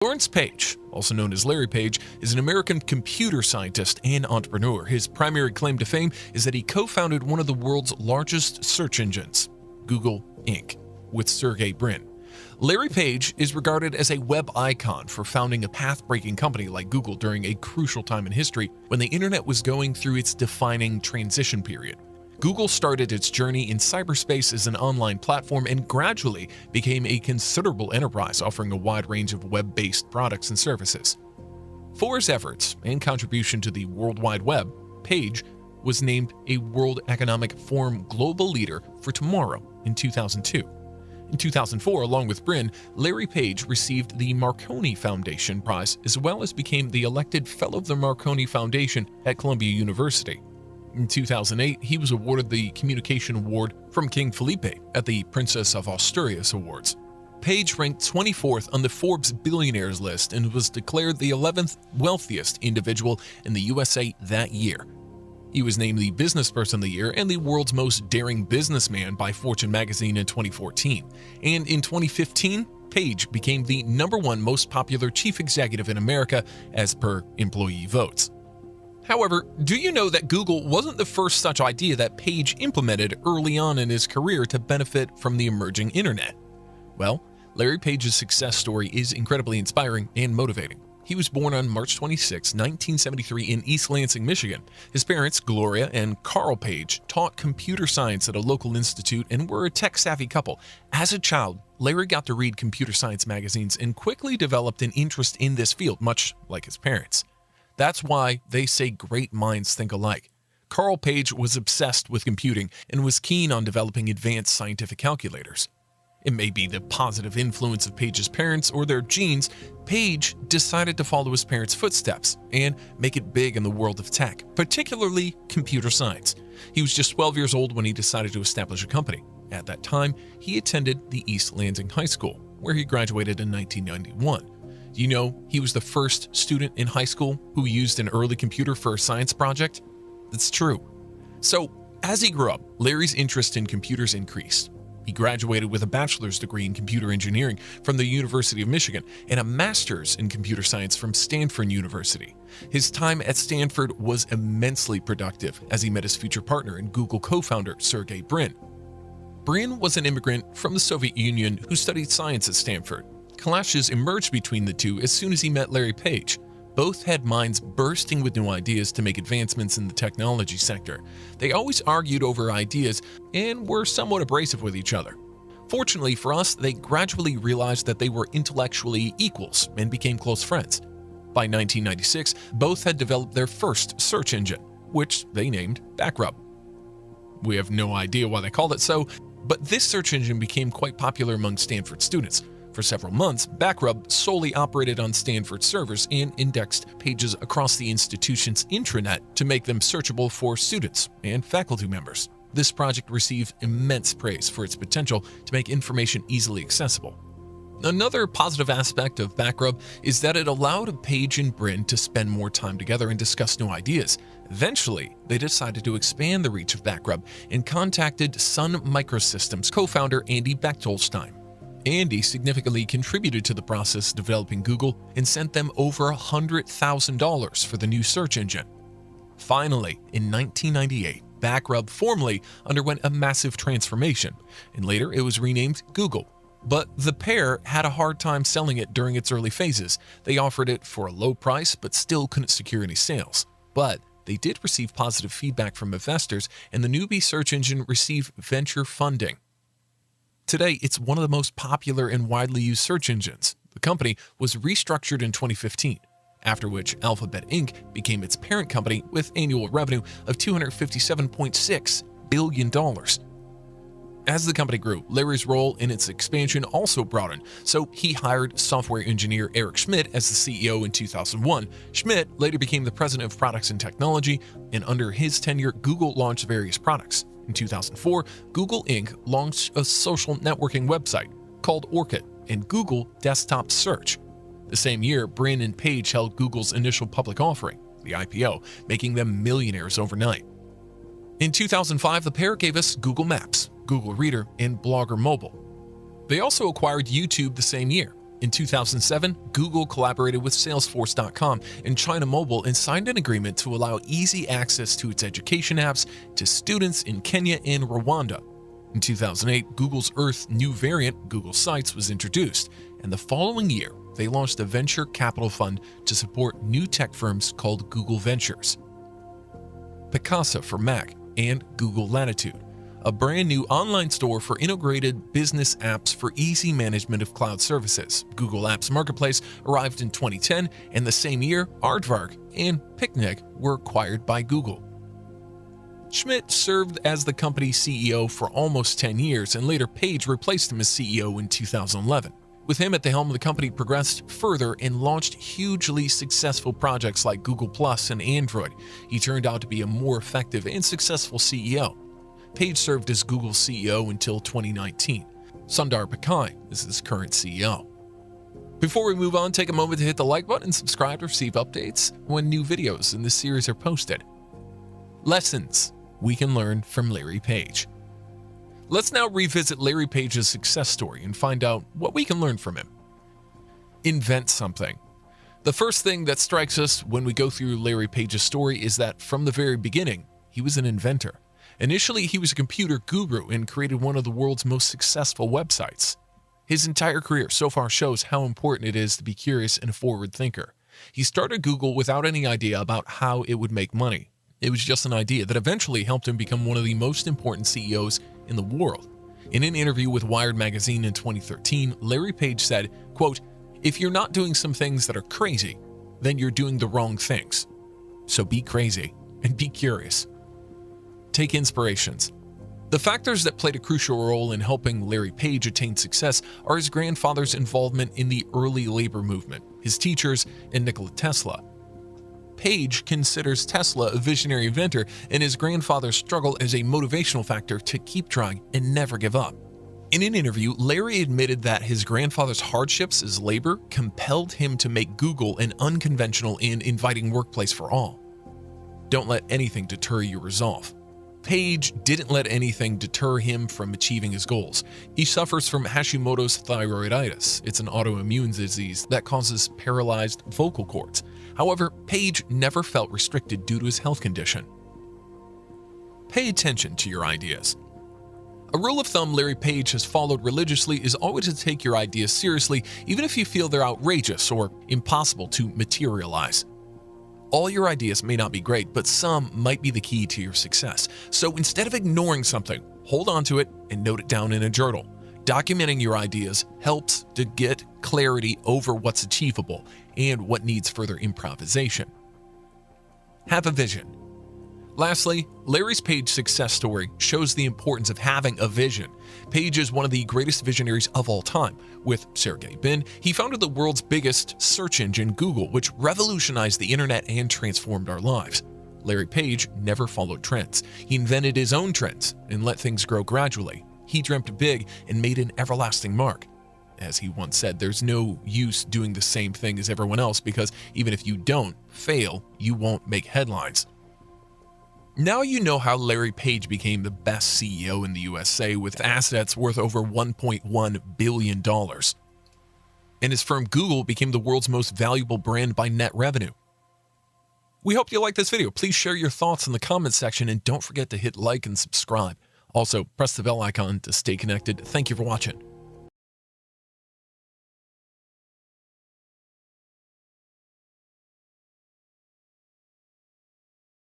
Lawrence Page, also known as Larry Page, is an American computer scientist and entrepreneur. His primary claim to fame is that he co-founded one of the world's largest search engines, Google Inc., with Sergey Brin. Larry Page is regarded as a web icon for founding a path-breaking company like Google during a crucial time in history when the internet was going through its defining transition period. Google started its journey in cyberspace as an online platform and gradually became a considerable enterprise offering a wide range of web-based products and services. For his efforts and contribution to the World Wide Web, Page was named a World Economic Forum Global Leader for Tomorrow in 2002. In 2004, along with Brin, Larry Page received the Marconi Foundation Prize as well as became the elected Fellow of the Marconi Foundation at Columbia University. In 2008, he was awarded the Communication Award from King Felipe at the Princess of Asturias Awards. Page ranked 24th on the Forbes Billionaires list and was declared the 11th wealthiest individual in the USA that year. He was named the Business Person of the Year and the World's Most Daring Businessman by Fortune magazine in 2014. And in 2015, Page became the #1 most popular chief executive in America as per employee votes. However, do you know that Google wasn't the first such idea that Page implemented early on in his career to benefit from the emerging internet? Well, Larry Page's success story is incredibly inspiring and motivating. He was born on March 26, 1973 in East Lansing, Michigan. His parents, Gloria and Carl Page, taught computer science at a local institute and were a tech-savvy couple. As a child, Larry got to read computer science magazines and quickly developed an interest in this field, much like his parents. That's why they say great minds think alike. Carl Page was obsessed with computing and was keen on developing advanced scientific calculators. It may be the positive influence of Page's parents or their genes, Page decided to follow his parents' footsteps and make it big in the world of tech, particularly computer science. He was just 12 years old when he decided to establish a company. At that time, he attended the East Lansing High School, where he graduated in 1991. Do you know he was the first student in high school who used an early computer for a science project? That's true. So, as he grew up, Larry's interest in computers increased. He graduated with a bachelor's degree in computer engineering from the University of Michigan and a master's in computer science from Stanford University. His time at Stanford was immensely productive as he met his future partner and Google co-founder Sergey Brin. Brin was an immigrant from the Soviet Union who studied science at Stanford. Clashes emerged between the two as soon as he met Larry Page. Both had minds bursting with new ideas to make advancements in the technology sector. They always argued over ideas and were somewhat abrasive with each other. Fortunately for us, they gradually realized that they were intellectually equals and became close friends. By 1996, both had developed their first search engine, which they named Backrub. We have no idea why they called it so, but this search engine became quite popular among Stanford students. For several months, Backrub solely operated on Stanford servers and indexed pages across the institution's intranet to make them searchable for students and faculty members. This project received immense praise for its potential to make information easily accessible. Another positive aspect of Backrub is that it allowed Page and Brin to spend more time together and discuss new ideas. Eventually, they decided to expand the reach of Backrub and contacted Sun Microsystems co-founder Andy Bechtolsheim. Andy significantly contributed to the process of developing Google and sent them over $100,000 for the new search engine. Finally, in 1998, Backrub formally underwent a massive transformation, and later it was renamed Google. But the pair had a hard time selling it during its early phases. They offered it for a low price but still couldn't secure any sales. But they did receive positive feedback from investors, and the newbie search engine received venture funding. Today, it's one of the most popular and widely used search engines. The company was restructured in 2015, after which Alphabet Inc. became its parent company with annual revenue of $257.6 billion. As the company grew, Larry's role in its expansion also broadened, so he hired software engineer Eric Schmidt as the CEO in 2001. Schmidt later became the president of products and technology, and under his tenure, Google launched various products. In 2004, Google Inc. launched a social networking website called Orchid and Google Desktop Search. The same year, Brin and Page held Google's initial public offering, the IPO, making them millionaires overnight. In 2005, the pair gave us Google Maps, Google Reader, and Blogger Mobile. They also acquired YouTube the same year. In 2007, Google collaborated with Salesforce.com and China Mobile and signed an agreement to allow easy access to its education apps to students in Kenya and Rwanda. In 2008, Google's Earth new variant, Google Sites, was introduced, and the following year, they launched a venture capital fund to support new tech firms called Google Ventures. Picasa for Mac and Google Latitude, a brand new online store for integrated business apps for easy management of cloud services. Google Apps Marketplace arrived in 2010, and the same year, Aardvark and Picnic were acquired by Google. Schmidt served as the company's CEO for almost 10 years, and later Page replaced him as CEO in 2011. With him at the helm, the company progressed further and launched hugely successful projects like Google Plus and Android. He turned out to be a more effective and successful CEO. Page served as Google's CEO until 2019. Sundar Pichai is his current CEO. Before we move on, take a moment to hit the like button and subscribe to receive updates when new videos in this series are posted. Lessons we can learn from Larry Page. Let's now revisit Larry Page's success story and find out what we can learn from him. Invent something. The first thing that strikes us when we go through Larry Page's story is that from the very beginning, he was an inventor. Initially, he was a computer guru and created one of the world's most successful websites. His entire career so far shows how important it is to be curious and a forward thinker. He started Google without any idea about how it would make money. It was just an idea that eventually helped him become one of the most important CEOs in the world. In an interview with Wired magazine in 2013, Larry Page said, quote, "If you're not doing some things that are crazy, then you're doing the wrong things. So be crazy and be curious." Take inspirations. The factors that played a crucial role in helping Larry Page attain success are his grandfather's involvement in the early labor movement, his teachers, and Nikola Tesla. Page considers Tesla a visionary inventor, and his grandfather's struggle as a motivational factor to keep trying and never give up. In an interview, Larry admitted that his grandfather's hardships as labor compelled him to make Google an unconventional and inviting workplace for all. Don't let anything deter your resolve. Page didn't let anything deter him from achieving his goals. He suffers from Hashimoto's thyroiditis. It's an autoimmune disease that causes paralyzed vocal cords. However, Page never felt restricted due to his health condition. Pay attention to your ideas. A rule of thumb Larry Page has followed religiously is always to take your ideas seriously, even if you feel they're outrageous or impossible to materialize. All your ideas may not be great, but some might be the key to your success. So instead of ignoring something, hold on to it and note it down in a journal. Documenting your ideas helps to get clarity over what's achievable and what needs further improvisation. Have a vision. Lastly, Larry Page's success story shows the importance of having a vision. Page is one of the greatest visionaries of all time. With Sergey Brin, he founded the world's biggest search engine, Google, which revolutionized the internet and transformed our lives. Larry Page never followed trends. He invented his own trends and let things grow gradually. He dreamt big and made an everlasting mark. As he once said, there's no use doing the same thing as everyone else because even if you don't fail, you won't make headlines. Now you know how Larry Page became the best CEO in the USA with assets worth over $1.1 billion. And his firm Google became the world's most valuable brand by net revenue. We hope you liked this video. Please share your thoughts in the comments section and don't forget to hit like and subscribe. Also, press the bell icon to stay connected. Thank you for watching.